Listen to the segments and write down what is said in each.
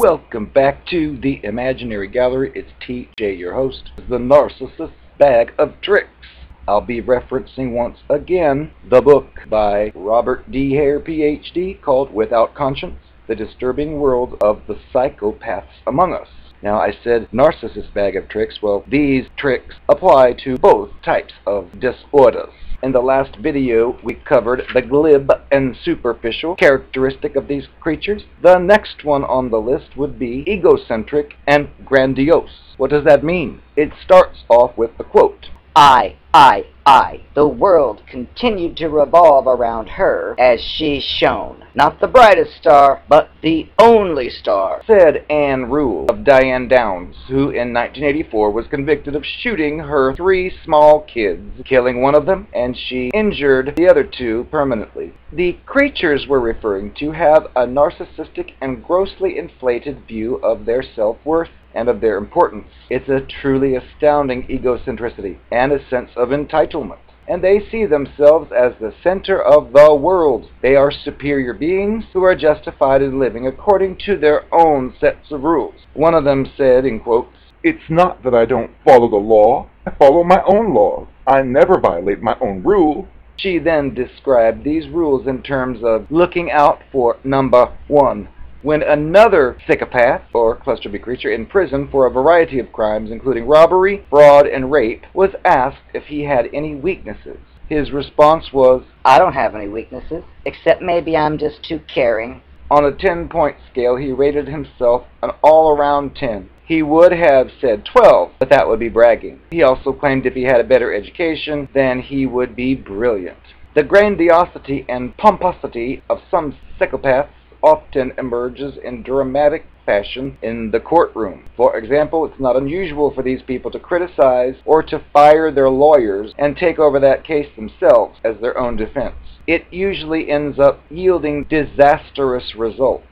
Welcome back to the Imaginary Gallery. It's TJ, your host, the Narcissist Bag of Tricks. I'll be referencing once again the book by Robert D. Hare, Ph.D., called Without Conscience, The Disturbing World of the Psychopaths Among Us. Now, I said Narcissist Bag of Tricks. Well, these tricks apply to both types of disorders. In the last video, we covered the glib and superficial characteristic of these creatures. The next one on the list would be egocentric and grandiose. What does that mean? It starts off with a quote. I. The world continued to revolve around her as she shone. Not the brightest star, but the only star, said Anne Rule of Diane Downs, who in 1984 was convicted of shooting her 3 small kids, killing one of them, and she injured the other 2 permanently. The creatures we're referring to have a narcissistic and grossly inflated view of their self-worth and of their importance. It's a truly astounding egocentricity and a sense of entitlement. And they see themselves as the center of the world. They are superior beings who are justified in living according to their own sets of rules. One of them said, in quotes, "It's not that I don't follow the law. I follow my own laws. I never violate my own rule." She then described these rules in terms of looking out for number 1. When another psychopath, or cluster B creature, in prison for a variety of crimes, including robbery, fraud, and rape, was asked if he had any weaknesses, his response was, "I don't have any weaknesses, except maybe I'm just too caring." On a 10-point scale, he rated himself an all-around 10. He would have said 12, but that would be bragging. He also claimed if he had a better education, then he would be brilliant. The grandiosity and pomposity of some psychopaths often emerges in dramatic fashion in the courtroom. For example, it's not unusual for these people to criticize or to fire their lawyers and take over that case themselves as their own defense. It usually ends up yielding disastrous results.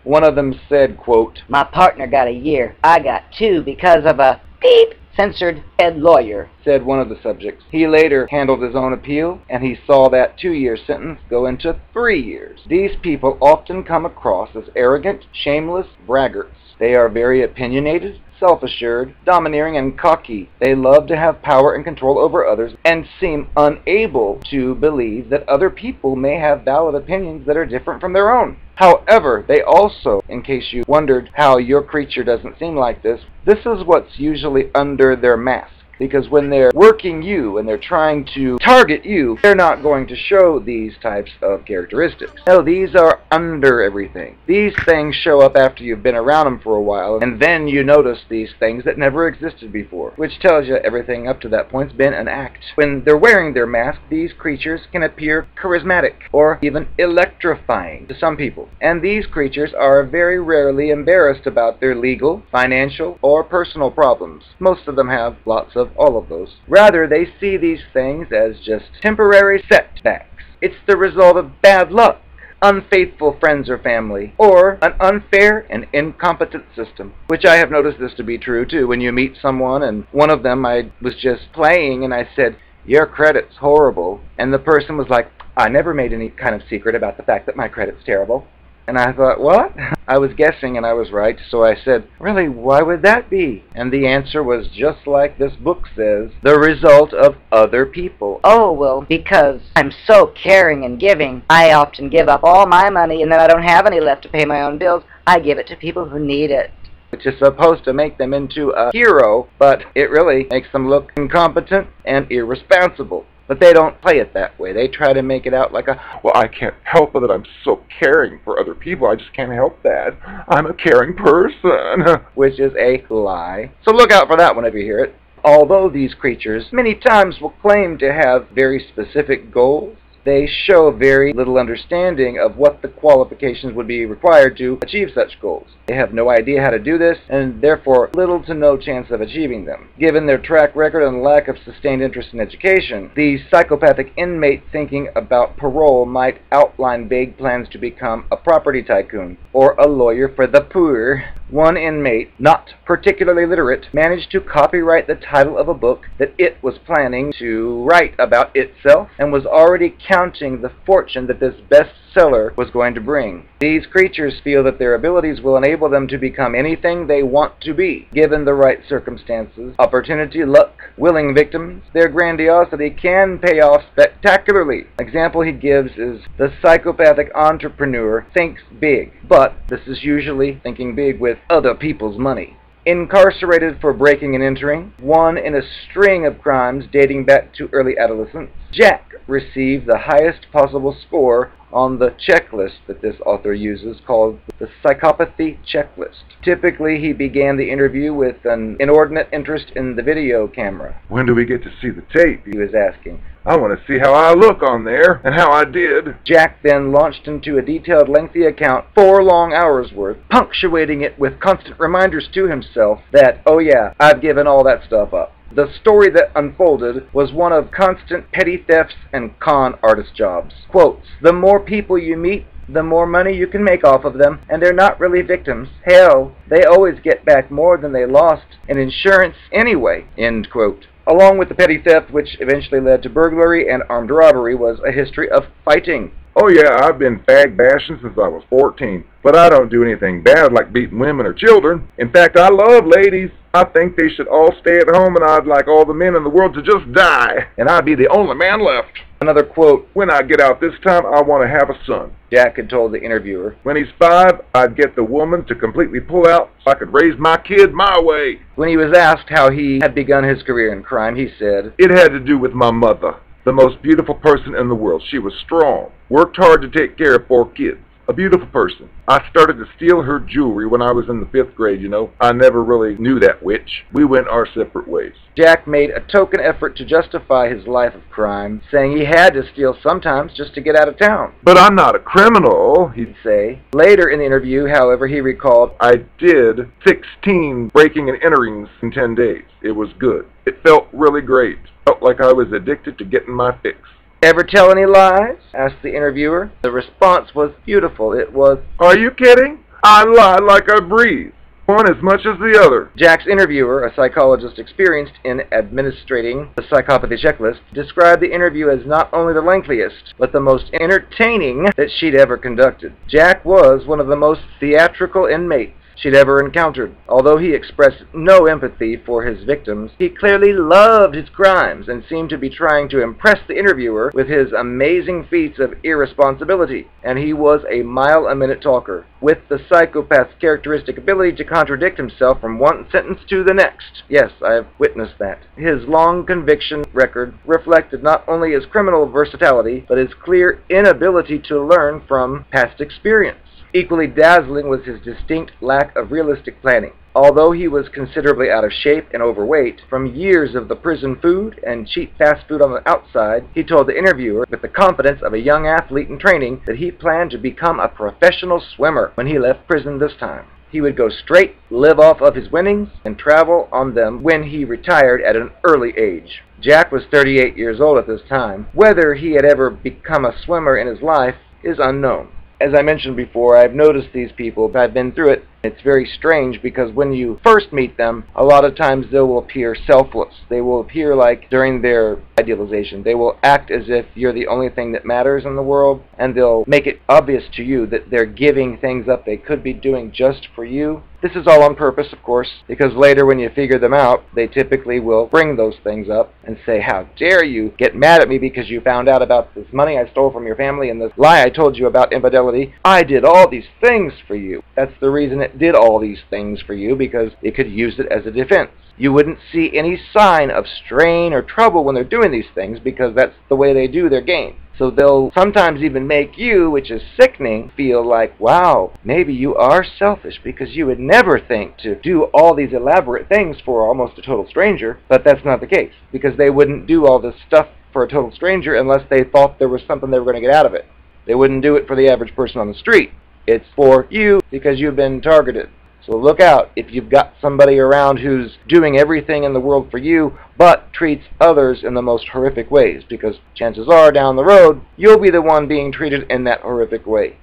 One of them said, quote, "My partner got a year. I got 2 because of a beep censored head lawyer," said one of the subjects. He later handled his own appeal, and he saw that 2-year sentence go into 3 years. These people often come across as arrogant, shameless braggarts. They are very opinionated, self-assured, domineering, and cocky. They love to have power and control over others and seem unable to believe that other people may have valid opinions that are different from their own. However, they also, in case you wondered how your creature doesn't seem like this is what's usually under their mask. Because when they're working you and they're trying to target you, they're not going to show these types of characteristics. No, these are under everything. These things show up after you've been around them for a while, and then you notice these things that never existed before, which tells you everything up to that point's been an act. When they're wearing their mask, these creatures can appear charismatic or even electrifying to some people. And these creatures are very rarely embarrassed about their legal, financial, or personal problems. Most of them have lots of all of those. Rather, they see these things as just temporary setbacks. It's the result of bad luck, unfaithful friends or family, or an unfair and incompetent system. Which I have noticed this to be true too. When you meet someone, and one of them I was just playing and I said, "Your credit's horrible," and the person was like, "I never made any kind of secret about the fact that my credit's terrible." And I thought, what? I was guessing and I was right, so I said, "Really, why would that be?" And the answer was just like this book says, the result of other people. "Oh, well, because I'm so caring and giving, I often give up all my money, and then I don't have any left to pay my own bills. I give it to people who need it." Which is supposed to make them into a hero, but it really makes them look incompetent and irresponsible. But they don't play it that way. They try to make it out like "Well, I can't help it that I'm so caring for other people. I just can't help that. I'm a caring person." Which is a lie. So look out for that whenever you hear it. Although these creatures many times will claim to have very specific goals, they show very little understanding of what the qualifications would be required to achieve such goals. They have no idea how to do this, and therefore little to no chance of achieving them. Given their track record and lack of sustained interest in education, the psychopathic inmate thinking about parole might outline vague plans to become a property tycoon or a lawyer for the poor. One inmate, not particularly literate, managed to copyright the title of a book that it was planning to write about itself, and was already counting the fortune that this bestseller was going to bring. These creatures feel that their abilities will enable them to become anything they want to be, given the right circumstances, opportunity, luck, willing victims. Their grandiosity can pay off spectacularly. Example he gives is the psychopathic entrepreneur thinks big, but this is usually thinking big with other people's money. Incarcerated for breaking and entering, one in a string of crimes dating back to early adolescence, Jack received the highest possible score on the checklist that this author uses, called the psychopathy checklist. Typically, he began the interview with an inordinate interest in the video camera. When do we get to see the tape? He was asking. I want to see how I look on there, and how I did. Jack then launched into a detailed, lengthy account, 4 long hours worth, punctuating it with constant reminders to himself that, oh yeah, I've given all that stuff up. The story that unfolded was one of constant petty thefts and con artist jobs. Quotes, the more people you meet, the more money you can make off of them, and they're not really victims. Hell, they always get back more than they lost in insurance anyway, end quote. Along with the petty theft, which eventually led to burglary and armed robbery, was a history of fighting. Oh yeah, I've been fag bashing since I was 14, but I don't do anything bad like beating women or children. In fact, I love ladies. I think they should all stay at home, and I'd like all the men in the world to just die, and I'd be the only man left. Another quote, when I get out this time, I want to have a son. Jack had told the interviewer. When he's 5, I'd get the woman to completely pull out so I could raise my kid my way. When he was asked how he had begun his career in crime, he said, it had to do with my mother, the most beautiful person in the world. She was strong, worked hard to take care of 4 kids. A beautiful person. I started to steal her jewelry when I was in the 5th grade, you know. I never really knew that witch. We went our separate ways. Jack made a token effort to justify his life of crime, saying he had to steal sometimes just to get out of town. But I'm not a criminal, he'd say. Later in the interview, however, he recalled, I did 16 breaking and enterings in 10 days. It was good. It felt really great. Felt like I was addicted to getting my fix. Ever tell any lies? Asked the interviewer. The response was beautiful. It was, are you kidding? I lie like I breathe. One as much as the other. Jack's interviewer, a psychologist experienced in administrating the psychopathy checklist, described the interview as not only the lengthiest, but the most entertaining that she'd ever conducted. Jack was one of the most theatrical inmates she'd ever encountered. Although he expressed no empathy for his victims, he clearly loved his crimes and seemed to be trying to impress the interviewer with his amazing feats of irresponsibility. And he was a mile-a-minute talker, with the psychopath's characteristic ability to contradict himself from one sentence to the next. Yes, I've witnessed that. His long conviction record reflected not only his criminal versatility, but his clear inability to learn from past experience. Equally dazzling was his distinct lack of realistic planning. Although he was considerably out of shape and overweight from years of the prison food and cheap fast food on the outside, he told the interviewer with the confidence of a young athlete in training that he planned to become a professional swimmer when he left prison this time. He would go straight, live off of his winnings, and travel on them when he retired at an early age. Jack was 38 years old at this time. Whether he had ever become a swimmer in his life is unknown. As I mentioned before, I've noticed these people. I've been through it. It's very strange because when you first meet them, a lot of times they will appear selfless. They will appear like during their idealization. They will act as if you're the only thing that matters in the world, and they'll make it obvious to you that they're giving things up they could be doing just for you. This is all on purpose, of course, because later when you figure them out, they typically will bring those things up and say, how dare you get mad at me because you found out about this money I stole from your family and this lie I told you about infidelity. I did all these things for you. That's the reason it did all these things for you, because it could use it as a defense. You wouldn't see any sign of strain or trouble when they're doing these things because that's the way they do their game. So they'll sometimes even make you, which is sickening, feel like, wow, maybe you are selfish because you would never think to do all these elaborate things for almost a total stranger. But that's not the case, because they wouldn't do all this stuff for a total stranger unless they thought there was something they were going to get out of it. They wouldn't do it for the average person on the street. It's for you because you've been targeted. So look out if you've got somebody around who's doing everything in the world for you, but treats others in the most horrific ways, because chances are down the road, you'll be the one being treated in that horrific way.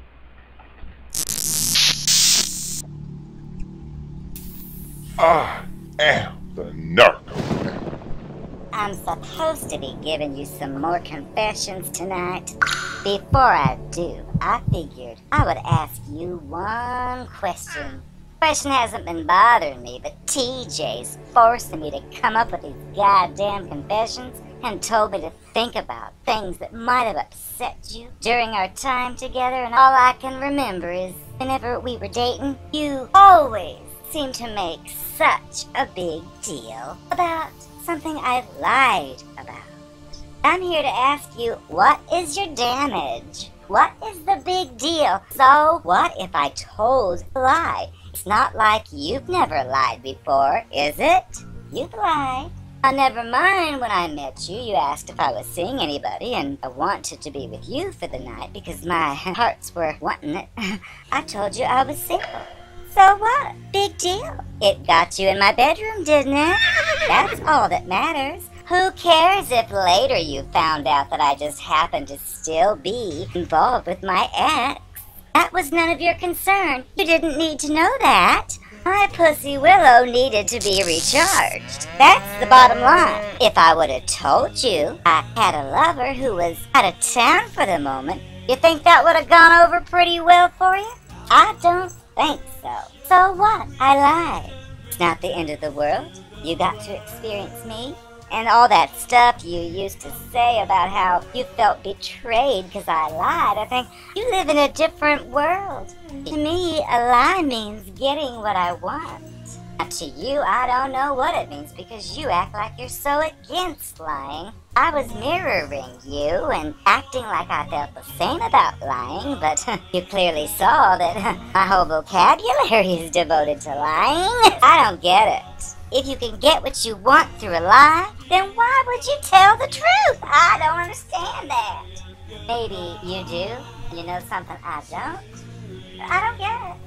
I am the narco. I'm supposed to be giving you some more confessions tonight. Before I do, I figured I would ask you one question. The question hasn't been bothering me, but TJ's forcing me to come up with these goddamn confessions and told me to think about things that might have upset you during our time together, and all I can remember is whenever we were dating, you always seemed to make such a big deal about something I've lied about. I'm here to ask you, what is your damage? What is the big deal? So, what if I told a lie? It's not like you've never lied before, is it? You've lied. Never mind, when I met you, you asked if I was seeing anybody, and I wanted to be with you for the night because my hearts were wanting it. I told you I was single. So what? Big deal. It got you in my bedroom, didn't it? That's all that matters. Who cares if later you found out that I just happened to still be involved with my ex? That was none of your concern. You didn't need to know that. My pussy willow needed to be recharged. That's the bottom line. If I would have told you I had a lover who was out of town for the moment, you think that would have gone over pretty well for you? I don't think so. So what? I lied. It's not the end of the world. You got to experience me. And all that stuff you used to say about how you felt betrayed because I lied, I think you live in a different world. To me, a lie means getting what I want. Now, to you, I don't know what it means because you act like you're so against lying. I was mirroring you and acting like I felt the same about lying, but you clearly saw that my whole vocabulary is devoted to lying. I don't get it. If you can get what you want through a lie, then why would you tell the truth? I don't understand that. Maybe you do, and you know something I don't. I don't get it.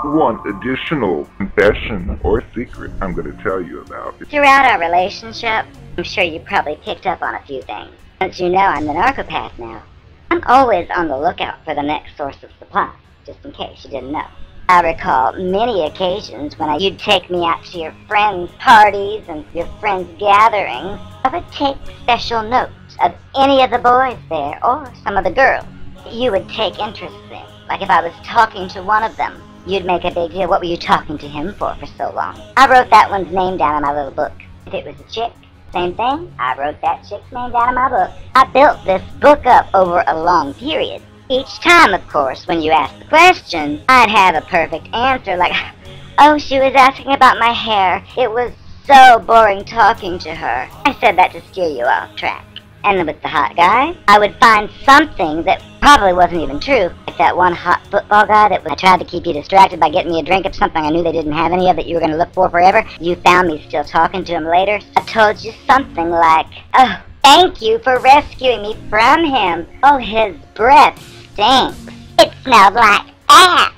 One additional confession or secret I'm going to tell you about. Throughout our relationship, I'm sure you probably picked up on a few things. Since you know I'm the narcopath now, I'm always on the lookout for the next source of supply, just in case you didn't know. I recall many occasions when you'd take me out to your friends' parties and your friends' gatherings. I would take special notes of any of the boys there or some of the girls that you would take interest in. Like if I was talking to one of them, you'd make a big deal. What were you talking to him for so long? I wrote that one's name down in my little book. If it was a chick, same thing. I wrote that chick's name down in my book. I built this book up over a long period. Each time, of course, when you asked the question, I'd have a perfect answer like, oh, she was asking about my hair. It was so boring talking to her. I said that to steer you off track. And with the hot guy, I would find something that probably wasn't even true. Like that one hot football guy that I tried to keep you distracted by getting me a drink of something I knew they didn't have any of that you were going to look for forever. You found me still talking to him later. I told you something like, oh, thank you for rescuing me from him. Oh, his breath stinks. It smells like ass.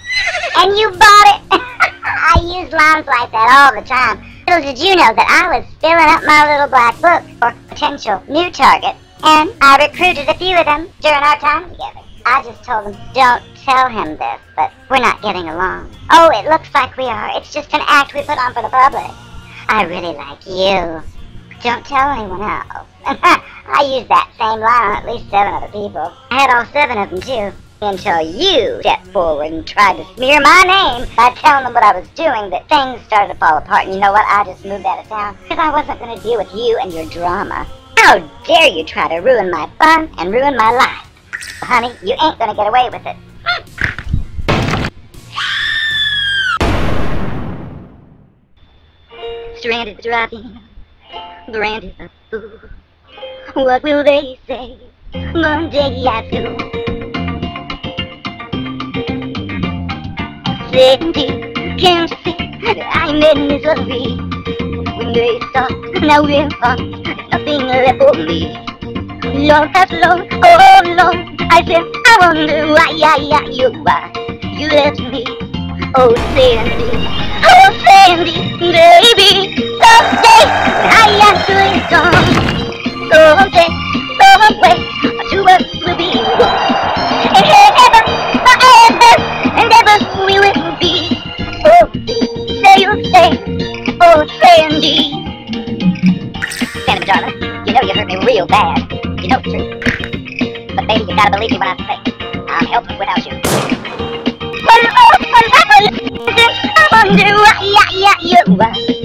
And you bought it. I use lines like that all the time. Little did you know that I was filling up my little black book for potential new targets, and I recruited a few of them during our time together. I just told them, don't tell him this, but we're not getting along. Oh, it looks like we are. It's just an act we put on for the public. I really like you. Don't tell anyone else. I used that same line on at least 7 other people. I had all 7 of them, too. Until you stepped forward and tried to smear my name by telling them what I was doing, that things started to fall apart. And you know what? I just moved out of town because I wasn't going to deal with you and your drama. How dare you try to ruin my fun and ruin my life? Well, honey, you ain't going to get away with it. Stranded driving, branded a fool. What will they say Monday afternoon? Sandy, can't you see that I'm in misery? When they stop, now we're on, there's nothing left for me. Long past long, oh long, I said, I wonder why you left me. Oh Sandy, baby, someday when I am doing gone, someday, some way, our 2 of us will be one. And ever, forever, and ever we will be. Oh, real bad. You know the truth. But baby, you gotta believe me when I say I'm helpless without you. What happened?